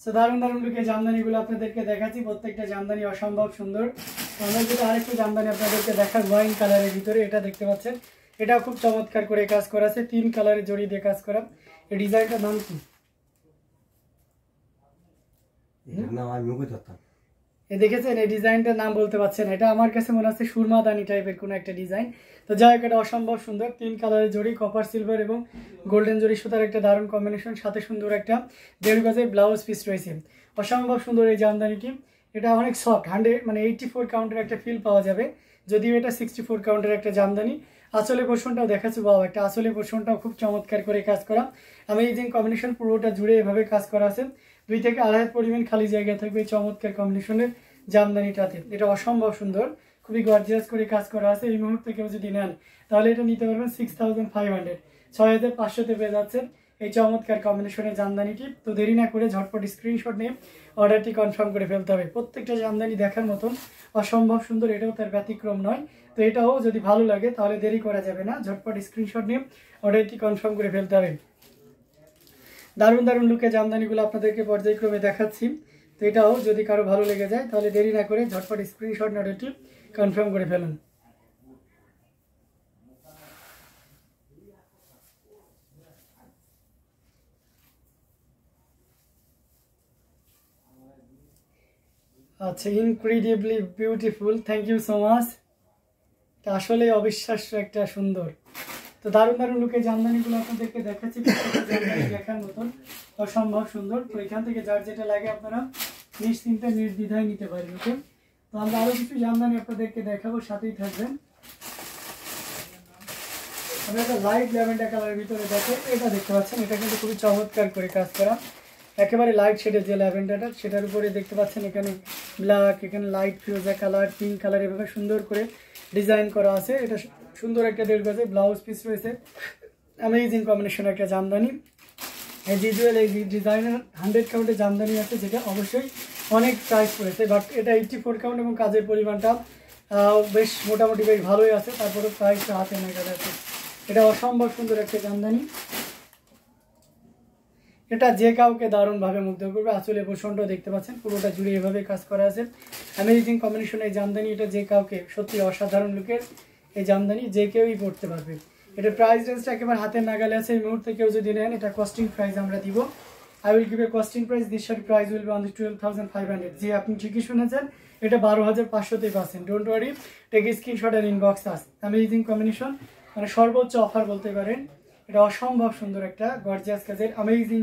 So দারুণ দারুণ লুকে জামদানিগুলো আপনাদেরকে দেখাচ্ছি, প্রত্যেকটা জামদানি অসম্ভব সুন্দর। আমরা যেটা আরেকটা জামদানি আপনাদেরকে দেখার ওয়াইন কালারের ভিতরে, এটা দেখতে পাচ্ছেন, এটা খুব চমৎকার করে কাজ করা আছে, 3 কালারের জড়ি দিয়ে কাজ করা। এই ডিজাইনটার নাম কি? দেখেছেন এই ডিজাইনটার নাম বলতে পারছেন? এটা আমার কাছে মনে হচ্ছে সুরমাদানি টাইপের কোনো একটা ডিজাইন। তো যাই হোক, এটা অসম্ভব সুন্দর, 3 কালারের জড়ি, কপার সিলভার এবং গোল্ডেন জড়ি সুতার একটা দারুণ কম্বিনেশন, সাথে সুন্দর একটা 1.5 গজের ব্লাউজ পিস রয়েছে। অসম্ভব সুন্দর এই জামদানিটি। এটা অনেক সফট, 84 কাউন্টের একটা ফিল পাওয়া যাবে, যদিও এটা 64 কাউন্টের একটা জামদানি। আঁচলের পোর্শনটাও দেখাচ্ছি, বাবা একটা আঁচলের পোর্শনটাও খুব চমৎকার করে কাজ করা। অ্যামেজিং কম্বিনেশন, পুরোটা জুড়ে এভাবে কাজ করা আছে। 2 থেকে 2.5 পরিমাণ খালি জায়গা থাকবে এই চমৎকার কম্বিনেশনের জামদানিটাতে। এটা অসম্ভব সুন্দর, খুবই গর্জিয়াস করে কাজ করা আছে। এই মুহূর্তে কেউ যদি নেন তাহলে এটা নিতে পারবেন 6500, 6500-তে পেয়ে যাচ্ছেন এই চমৎকার কম্বিনেশনের জামদানিটি। তো দেরি না করে ঝটপট স্ক্রিনশট নিয়ে অর্ডারটি কনফার্ম করে ফেলতে হবে। প্রত্যেকটা জামদানি দেখার মতন অসম্ভব সুন্দর, এটাও তার ব্যতিক্রম নয়। তো এটাও যদি ভালো লাগে তাহলে দেরি করা যাবে না, ঝটপট স্ক্রিনশট নিয়ে অর্ডারটি কনফার্ম করে ফেলতে হবে। দারুণ দারুণ লুকে জামদানিগুলো আপনাদেরকে পর্যায়ক্রমে দেখাচ্ছি। তো এটাও যদি কারো ভালো লেগে যায় তাহলে দেরি না করে ঝটপট স্ক্রিনশট নিয়ে অর্ডারটি কনফার্ম করে ফেলুন। আচ্ছা, incredibly beautiful, thank you so much. আসলে অবিশ্বাস্য একটা সুন্দর। তো দারুণ দারুণ লুকে জামদানিগুলো আপনাদেরকে দেখাচ্ছি, দেখার মতন অসম্ভব সুন্দর। তো এখান থেকে যার যেটা লাগে আপনারা নিশ্চিন্তে নির্দ্বিধায় নিতে পারেন। ওকে, তো আমরা আরো কিছু জামদানি আপনাদেরকে দেখাবো, সাথেই থাকবেন। আমরা একটা লাইট ল্যাভেন্ডার কালারের ভিতরে দেখেন, এটা দেখতে পাচ্ছেন, এটা কিন্তু খুবই চমৎকার করে কাজ করা, একেবারে লাইট শেডের যে ল্যাভেন্ডারটা সেটার উপরে দেখতে পাচ্ছেন এখানে ব্ল্যাক, এখানে লাইট ফিরোজা কালার, পিঙ্ক কালার, এভাবে সুন্দর করে ডিজাইন করা আছে। এটা সুন্দর একটা 1.5 গজে ব্লাউজ পিস রয়েছে। অ্যামেজিং কম্বিনেশন একটা জামদানি। এই ভিজুয়াল এই ডিজাইনের 100 কাউন্টের জামদানি আছে, যেটা অবশ্যই অনেক প্রাইস পড়েছে, বাট এটা 84 কাউন্ট এবং কাজের পরিমাণটা বেশ মোটামুটি বেশ ভালোই আছে, তারপরে প্রাইসটা হাতে নাগাদ আছে। এটা অসম্ভব সুন্দর একটা জামদানি, এটা যে কাউকে দারুণভাবে মুগ্ধ করবে। আসলে পোর্শনটাও দেখতে পাচ্ছেন, পুরোটা জুড়ে এভাবে কাজ করা আছে। অ্যামেজিং কম্বিনেশন এই জামদানি, এটা যে কাউকে সত্যি অসাধারণ লুকের এই জামদানি যে কেউই পড়তে পারবে। এটা প্রাইস রেঞ্জটা একেবারে হাতের নাগালে আছে। এই মুহূর্তে কেউ যদি নেন, এটা কস্টিং প্রাইস আমরা দিব। I will give a costing price, this sari price will be only 12,500। যে আপনি ঠিকই শুনেছেন, এটা 12,500তেই পাচ্ছেন। ডোন্ট ওয়ারি, টেক স্ক্রিনশট আর ইনবক্স আস। অ্যামেজিং কম্বিনেশন, মানে সর্বোচ্চ অফার বলতে পারেন। এটা অসম্ভব সুন্দর একটা গর্জিয়াস কাজের অ্যামেজিং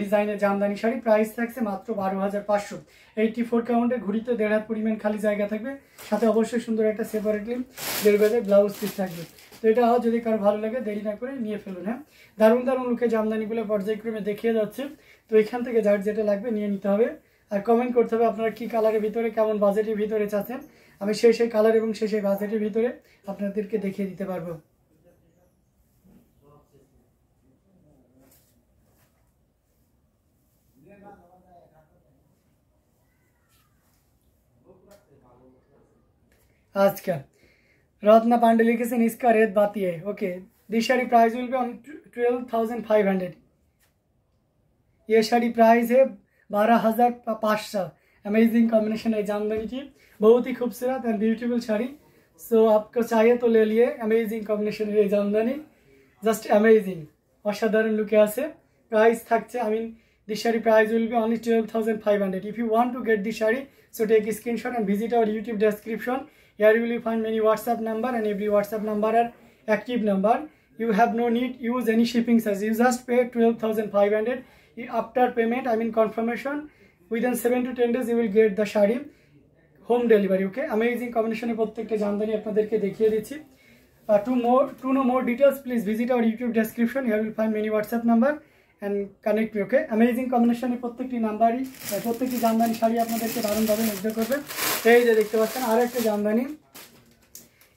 ডিজাইনের জামদানি শাড়ি, প্রাইস থাকছে মাত্র 12,500। 84 কাউন্টে, ঘুরিতে 1.5 হাত পরিমাণ খালি জায়গা থাকবে, সাথে অবশ্যই সুন্দর একটা সেপারেটলি 1.5 গজের ব্লাউজ পিস থাকবে। তো এটা যদি কারো ভালো লাগে দেরি না করে নিয়ে ফেলুন। হ্যাঁ, দারুণ দারুণ লুকে জামদানিগুলো পর্যায়ক্রমে দেখিয়ে যাচ্ছে। তো এখান থেকে যার যেটা লাগবে নিয়ে নিতে হবে, আর কমেন্ট করতে হবে আপনারা কি কালারের ভিতরে, কেমন বাজেটের ভিতরে চাচ্ছেন। আমি সেই কালার এবং সেই বাজেটের ভিতরে আপনাদেরকে দেখিয়ে দিতে পারবো। আজকা रत्ना पांडे लिखेছেন इसका रेट बातिए। Okay, this sari price will be on 12,500। ये साड़ी प्राइस है 12,500। अमेजिंग कॉम्बिनेशन है जामदानी की, बहुत ही खूबसूरत एंड ब्यूटीफुल साड़ी। सो आपको चाहिए तो ले लिए। अमेजिंग कॉम्बिनेशन है जामदानी, जस्ट अमेजिंग, असाधारण लुके आछे। प्राइस থাকছে, I mean this saree price will be only 12,500. If you want to get this saree, so take a screenshot and visit our YouTube description. Here you will find many WhatsApp number, and every WhatsApp number are active number. You have no need use any shipping charge. You just pay 12,500. After payment, I mean confirmation, within 7 to 10 days you will get the saree home delivery. Okay, amazing combination এর প্রত্যেকটা জামদানি আপনাদেরকে দেখিয়ে দিচ্ছি। To know more details, please visit our YouTube description. Here you will find many WhatsApp number and connect me. Okay, amazing combination এর প্রত্যেকটি নাম্বারই, প্রত্যেকটি জামদানি শাড়ি আপনাদেরকে দারুণভাবে মুগ্ধ করবে। এই যে দেখতে পাচ্ছেন আর একটা জামদানি,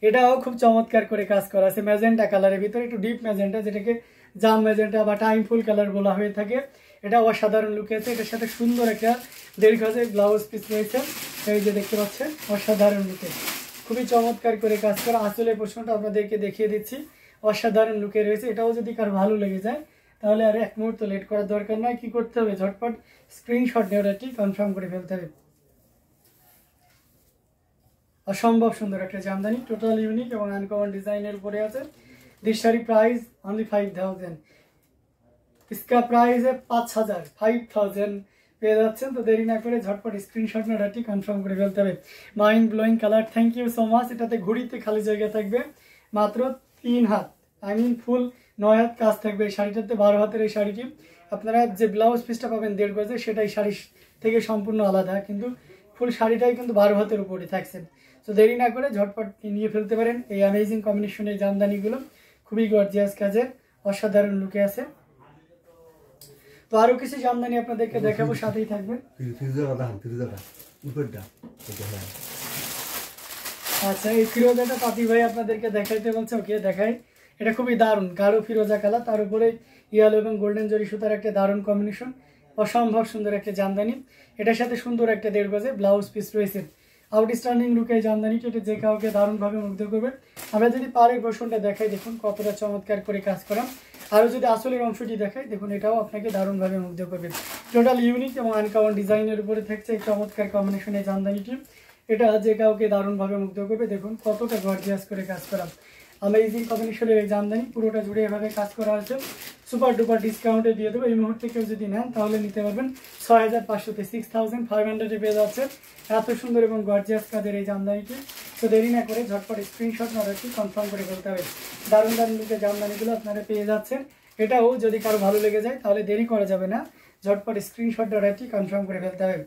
এটাও খুব চমৎকার করে কাজ করা আছে ম্যাজেন্টা কালারের ভিতরে, একটু ডিপ ম্যাজেন্টা, যেটাকে জাম ম্যাজেন্টা বা টাইম ফুল কালার বলা হয়ে থাকে। এটা অসাধারণ লুকে আছে, এটার সাথে সুন্দর একটা 1.5 গজের ব্লাউজ পিস রয়েছে। এই যে দেখতে পাচ্ছেন, অসাধারণ লুকে, খুবই চমৎকার করে কাজ করা। আসলে প্রশ্নটা আপনাদেরকে দেখিয়ে দিচ্ছি, অসাধারণ লুকে রয়েছে। এটাও যদি কারো ভালো লেগে যায় তাহলে আর এক মুহূর্ত লেট করার দরকার নাই। কি করতে হবে, ঝটপট স্ক্রিনশট নিয়ে অর্ডারটি কনফার্ম করে ফেলতে হবে। অসম্ভব সুন্দর একটা জামদানি, টোটাল ইউনিক এবং আনকমন ডিজাইনের উপরে আছে। দিস শাড়ি প্রাইস অনলি 5000, इसका प्राइस है 5000 পেয়ে যাচ্ছেন। তো দেরি না করে ঝটপট স্ক্রিনশট নিয়ে অর্ডারটি কনফার্ম করে ফেলতে হবে। Mind blowing colour, thank you so much. এটাতে ঘুড়িতে খালি জায়গা থাকবে মাত্র 3 হাত, ফুল 9 হাত কাজ থাকবে এই শাড়িটাতে। 12 হাতের এই শাড়িটি আপনারা যে ব্লাউজ পিসটা পাবেন 1.5 গজে, সেটাই শাড়ি থেকে সম্পূর্ণ আলাদা, কিন্তু ফুল শাড়িটাই কিন্তু 12 হাতের উপরে থাকছে। তো দেরি না করে ঝটপট নিয়ে ফেলতে পারেন এই অ্যামেজিং কম্বিনেশনের জামদানিগুলো। খুবই গর্জিয়াস কাজের, অসাধারণ লুকে আছে। তো আরো কিছু জামদানি আপনাদেরকে দেখাবো, সাথেই থাকবেন। আচ্ছা, এই ফিরোজাটা পাতি ভাই আপনাদেরকে দেখাইতে বলছে, ওকে দেখাই। এটা খুবই দারুণ, গাঢ় ফিরোজা কালার, তার উপরে ইয়েলো এবং গোল্ডেন জরি সুতার একটা দারুণ কম্বিনেশন। অসম্ভব সুন্দর একটা জামদানি। এটার সাথে সুন্দর একটা 1.5 গজে ব্লাউজ পিস রয়েছে। আউটস্ট্যান্ডিং লুকে এই জামদানিটা, এটা যে কাউকে দারুণভাবে মুগ্ধ করবে। আমরা যদি পাড়ের পোর্শনটা দেখাই, দেখুন কতটা চমৎকার করে কাজ করা। আরও যদি আসলের অংশটি দেখাই, দেখুন এটাও আপনাকে দারুণভাবে মুগ্ধ করবে। টোটাল ইউনিক এবং আনকমন ডিজাইনের উপরে থাকছে এই চমৎকার কম্বিনেশন এই জামদানিটি। এটা যে কাউকে দারুণভাবে মুগ্ধ করবে। দেখুন কতটা গর্জিয়াস করে কাজ করা। अमेजिंग कम्बिनेशনের এই জামদানি পুরোটা জুড়ে এভাবে কাজ করা আছে। সুপার ডুপার ডিসকাউন্টে দিয়ে দেবো। এই মুহূর্তে কেউ যদি নেন তাহলে নিতে পারবেন 6500-তে, 6500 পেয়ে যাচ্ছে এত সুন্দর এবং গর্জিয়াস কাজের এই জামদানিটি। তো দেরি না করে ঝটপট স্ক্রিনশট অর্ডারটি কনফার্ম করে ফেলতে হবে। দারুণ দারুণ লুকের জামদানিগুলো আপনারা পেয়ে যাচ্ছেন। এটাও যদি কারো ভালো লেগে যায় তাহলে দেরি করা যাবে না, ঝটপট স্ক্রিনশট অর্ডারটি কনফার্ম করে ফেলতে হবে।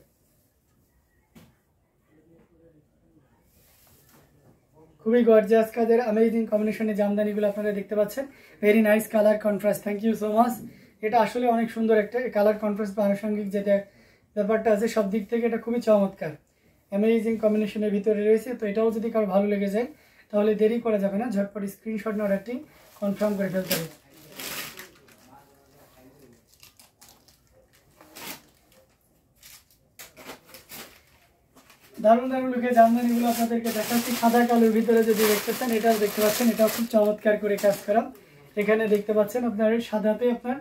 খুবই গর্জিয়াস কাজের অ্যামেজিং কম্বিনেশনের জামদানিগুলো আপনারা দেখতে পাচ্ছেন। Very nice colour contrast, thank you so much. এটা আসলে অনেক সুন্দর একটা কালার কন্ট্রাস্ট বা আনুষঙ্গিক যেটা ব্যাপারটা আছে সব দিক থেকে এটা খুবই চমৎকার অ্যামেজিং কম্বিনেশনের ভিতরে রয়েছে। তো এটাও যদি কারো ভালো লেগে যায় তাহলে দেরি করা যাবে না, ঝটপট স্ক্রিনশট নিয়ে অর্ডারটি কনফার্ম করে ফেলতে হবে। দারুণ দারুণ লুকে জামদানিগুলো আপনাদেরকে দেখাচ্ছি। সাদা কালোর ভিতরে যদি দেখতে চান এটাও দেখতে পাচ্ছেন, এটাও খুব চমৎকার করে কাজ করা। এখানে দেখতে পাচ্ছেন আপনার সাদাতে আপনার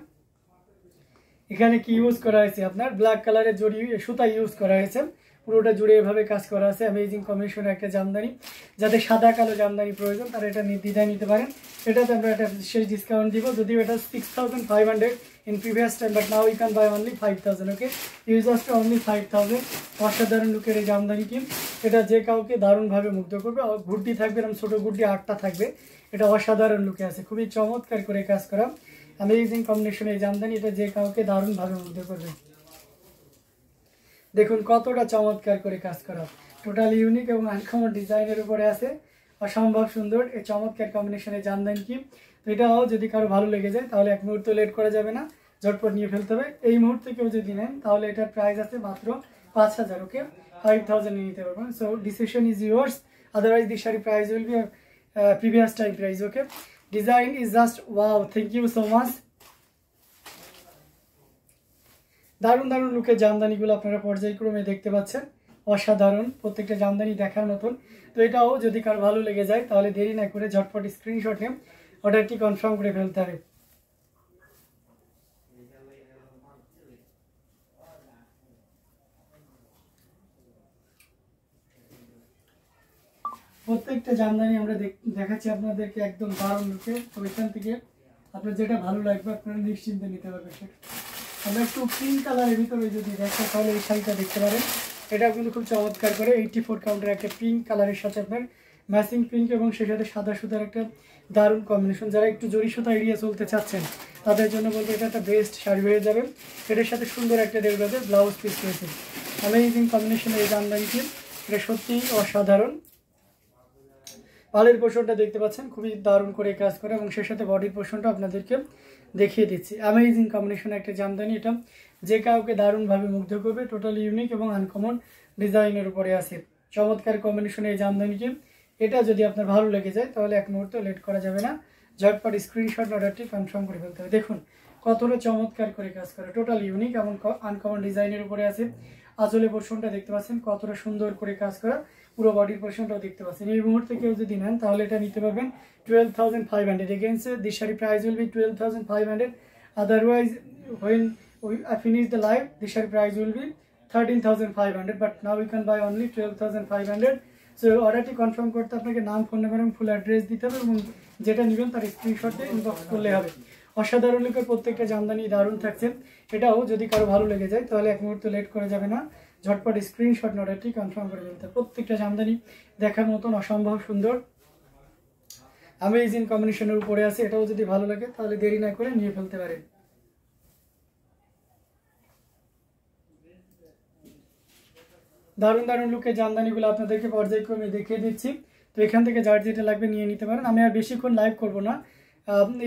এখানে কি ইউজ করা হয়েছে, আপনার ব্ল্যাক কালারের জড়ি সুতা ইউজ করা হয়েছে। পুরোটা জুড়ে এভাবে কাজ করা আছে। অ্যামেজিং কম্বিনেশনের একটা জামদানি, যাদের সাদা কালো জামদানি প্রয়োজন তারা এটা নির্দ্বিধায় নিতে পারেন। এটাতে আমরা একটা বিশেষ ডিসকাউন্ট দিব, যদিও এটা 6500 in previous time, but now you can buy only 5000. Okay, use আসতে অনলি 5000। অসাধারণ লুকের এই জামদানিটি, এটা যে কাউকে দারুণভাবে মুগ্ধ করবে। গুড্ডি থাকবে, এরকম ছোটো গুড্ডি 8টা থাকবে। এটা অসাধারণ লুকে আছে, খুবই চমৎকার করে কাজ করা অ্যামেজিং কম্বিনেশন এই জামদানি। এটা যে কাউকে দারুণভাবে মুগ্ধ করবে। দেখুন কতটা চমৎকার করে কাজ করা, টোটাল ইউনিক এবং আনকমন ডিজাইনের উপরে আছে। অসম্ভব সুন্দর এই চমৎকার কম্বিনেশনের জামদানি কি। তো এটাও যদি কারো ভালো লেগে যায় তাহলে এক মুহূর্ত লেট করা যাবে না, ঝটপট নিয়ে ফেলতে হবে। এই মুহূর্তে কেউ যদি নেন তাহলে এটার প্রাইস আছে মাত্র 5000। ওকে, 5000 নিয়ে নিতে পারবেন। So decision is yours, otherwise this sari price will be previous time price. Okay, design is just wow, thank you so much. দারুণ দারুণ লুকের জামদানিগুলো আপনারা পর্যায়ক্রমে দেখতে পাচ্ছেন, অসাধারণ প্রত্যেকটা জামদানি দেখার মতন। তো এটাও যদি কারো ভালো লেগে যায় তাহলে দেরি না করে ঝটপট স্ক্রিনশটে অর্ডারটি কনফার্ম করে ফেলতে হবে। প্রত্যেকটা জামদানি আমরা দেখাচ্ছি আপনাদেরকে একদম দারুণ লুকে। তো এখান থেকে আপনার যেটা ভালো লাগবে আপনারা নিশ্চিন্তে নিতে পারবেন সেটা। আমরা একটু পিঙ্ক কালারের ভিতরে যদি দেখেন তাহলে এই শাড়িটা দেখতে পারেন। এটা কিন্তু খুব চমৎকার করে 84 কাউন্টের একটা পিঙ্ক কালারের সাথে আপনার ম্যাচিং পিঙ্ক এবং সেই সাথে সাদা সুতার একটা দারুণ কম্বিনেশন। যারা একটু জরি সুতা এড়িয়ে চলতে চাচ্ছেন তাদের জন্য বলবো এটা একটা বেস্ট শাড়ি হয়ে যাবে। এটার সাথে সুন্দর একটা 1.5 গজের ব্লাউজ পিস রয়েছে। অ্যামেজিং কম্বিনেশনের এই জামদানিটি, এটা সত্যিই অসাধারণ। পালের পোর্শনটা দেখতে পাচ্ছেন খুবই দারুণ করে কাজ করে এবং সেই সাথে বডির পোর্শনটা আপনাদেরকে দেখিয়ে দিচ্ছি। অ্যামেজিং কম্বিনেশন একটা জামদানি, এটা যে কাউকে দারুণভাবে মুগ্ধ করবে। টোটালি ইউনিক এবং আনকমন ডিজাইনের উপরে আছে চমৎকার কম্বিনেশনের এই জামদানিটি। এটা যদি আপনার ভালো লেগে যায় তাহলে এক মুহূর্ত লেট করা যাবে না, ঝটপট স্ক্রিনশট অর্ডারটি কনফার্ম করে ফেলতে হবে। দেখুন কতটা চমৎকার করে কাজ করে, টোটাল ইউনিক এবং আনকমন ডিজাইনের উপরে আছে। আঁচলের পোর্শনটা দেখতে পাচ্ছেন কতটা সুন্দর করে কাজ করা, পুরো বডির পোর্শনটাও দেখতে পাচ্ছেন। এই মুহূর্তে কেউ যদি নেন তাহলে এটা নিতে পারবেন 12500 against this sari price will B 12500। otherwise when I finish the live the share price will be 13,500 but now we can buy only 12,500 so অর্ডারটি কনফার্ম করতে আপনাকে নাম ফোন নাম্বার এবং ফুল অ্যাড্রেস দিতে হবে এবং যেটা নেবেন তার স্ক্রিনশট দিয়ে ইনবক্স করলে হবে অসাধারণ লুকের প্রত্যেকটা জামদানি দারুণ থাকছে এটাও যদি কারো ভালো লেগে যায় তাহলে এক মুহূর্ত লেট করে যাবে না ঝটপট স্ক্রিনশট অর্ডারটি কনফার্ম করে ফেলতে প্রত্যেকটা জামদানি দেখার মতন অসম্ভব সুন্দর অ্যামেজিং কম্বিনেশনের উপরে আছে এটাও যদি ভালো লাগে তাহলে দেরি না করে নিয়ে ফেলতে পারেন দারুণ দারুণ লুকের জামদানিগুলো আপনাদেরকে পর্যায়ক্রমে দেখিয়ে দিচ্ছি তো এখান থেকে যার যেটা লাগবে নিয়ে নিতে পারেন আমি আর বেশিক্ষণ লাইভ করব না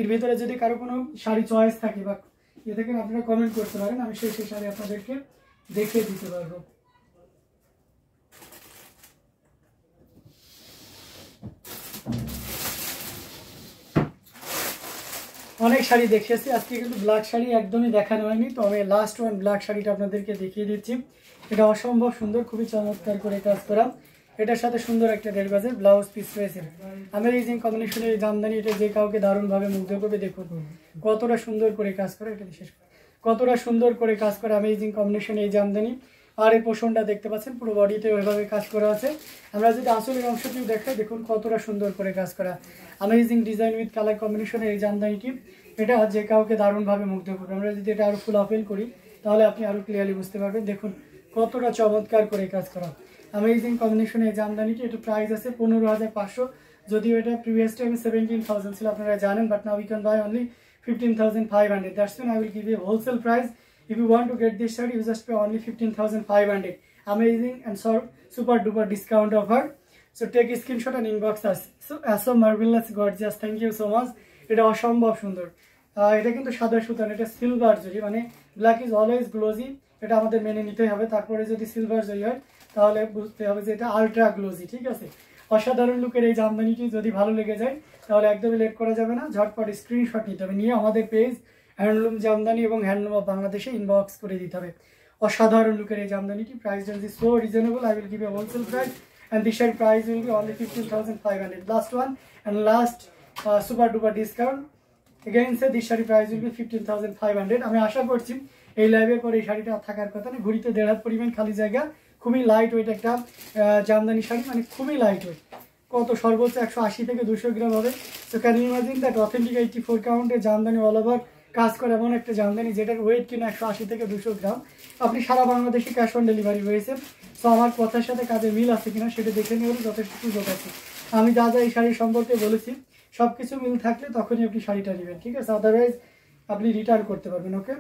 এর ভিতরে যদি কারো কোনো শাড়ি চয়েস থাকে বা এ থেকে আপনারা কমেন্ট করতে পারেন আমি সেই শাড়ি আপনাদেরকে দেখিয়ে দিতে পারবো অনেক শাড়ি দেখিয়েছি আজকে কিন্তু ব্ল্যাক শাড়ি একদমই দেখানো হয়নি তো আমি লাস্ট ওয়ান ব্ল্যাক শাড়িটা আপনাদেরকে দেখিয়ে দিচ্ছি এটা অসম্ভব সুন্দর খুবই চমৎকার করে কাজ করা এটার সাথে সুন্দর একটা 1.5 গজের ব্লাউজ পিস রয়েছে অ্যামেজিং কম্বিনেশনের এই জামদানি এটা যে কাউকে দারুণভাবে মুগ্ধ করবে দেখুন কতটা সুন্দর করে কাজ করে এটা বিশেষ করে কতটা সুন্দর করে কাজ করে অ্যামেজিং কম্বিনেশনে এই জামদানি আর এই পোষণটা দেখতে পাচ্ছেন পুরো বডিতে ওইভাবে কাজ করা আছে আমরা যদি আসলের অংশটিও দেখাই দেখুন কতটা সুন্দর করে কাজ করা অ্যামেজিং ডিজাইন উইথ কালার কম্বিনেশনের এই জামদানিটি এটা যে কাউকে দারুণভাবে মুগ্ধ করবে আমরা যদি এটা আরও ফুল ওপেন করি তাহলে আপনি আরও ক্লিয়ারলি বুঝতে পারবেন দেখুন কতটা চমৎকার করে কাজ করা অ্যামেজিং কম্বিনেশনে এই জামদানিটি এটা প্রাইস আছে 15,500 যদিও এটা প্রিভিয়াস টাইমে 17,000 ছিল আপনারা জানেন but now we can buy only 15,500 that's why I will give you wholesale price if you want to get this shirt you just pay only 15,500 amazing and super duper discount offer so take a screenshot and inbox us so marvelous gorgeous thank you so much এটা অসম্ভব সুন্দর এটা কিন্তু সাদা সুতার এটা silver জরি মানে ব্ল্যাক ইজ অলওয়েজ গ্লোজি এটা আমাদের মেনে নিতে হবে তারপরে যদি সিলভার জরি হয় তাহলে বুঝতে হবে যে এটা আলট্রা গ্লোজি ঠিক আছে অসাধারণ লুকের এই জামদানিটি যদি ভালো লেগে যায় তাহলে একদমই লেট করা যাবে না ঝটপট স্ক্রিনশট নিতে হবে নিয়ে আমাদের পেজ হ্যান্ডলুম জামদানি এবং হ্যান্ডলুম অফ বাংলাদেশে ইনবক্স করে দিতে হবে অসাধারণ লুকের এই জামদানিটি price is so reasonable I will give a wholesale price and this shirt price will be only 15,500 last one and last super duper discount again say this shirt price will be 15,500 আমি আশা করছি এই লাইভের পরে এই শাড়িটা থাকার কথা না ঘুরিতে 1.5 হাত পরিমাণ খালি জায়গা খুবই লাইট ওয়েট একটা জামদানি শাড়ি মানে খুবই লাইট ওয়েট কত সর্বোচ্চ 180 থেকে 200 গ্রাম হবে so can you imagine that authentic 84 কাউন্টের জামদানি অল ওভার কাজ করে এমন একটা জামদানি যেটার ওয়েট কিনা 180 থেকে 200 গ্রাম আপনি সারা বাংলাদেশে ক্যাশ অন ডেলিভারি রয়েছে সো আমার কথার সাথে কাজে মিল আছে কিনা সেটা দেখে নেওয়ার যথেষ্ট সুযোগ আছে আমি যা যা এই শাড়ির সম্পর্কে বলেছি সব কিছু মিল থাকলে তখনই আপনি শাড়িটা নেবেন ঠিক আছে আদারওয়াইজ আপনি রিটার্ন করতে পারবেন ওকে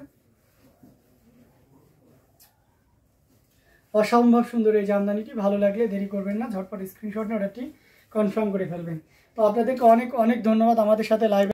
অসম্ভব সুন্দর এই জামদানিটি ভালো লাগলে দেরি করবেন না ঝটপট স্ক্রিনশট অর্ডারটি কনফার্ম করে ফেলবেন তো আপনাদেরকে অনেক অনেক ধন্যবাদ আমাদের সাথে লাইভ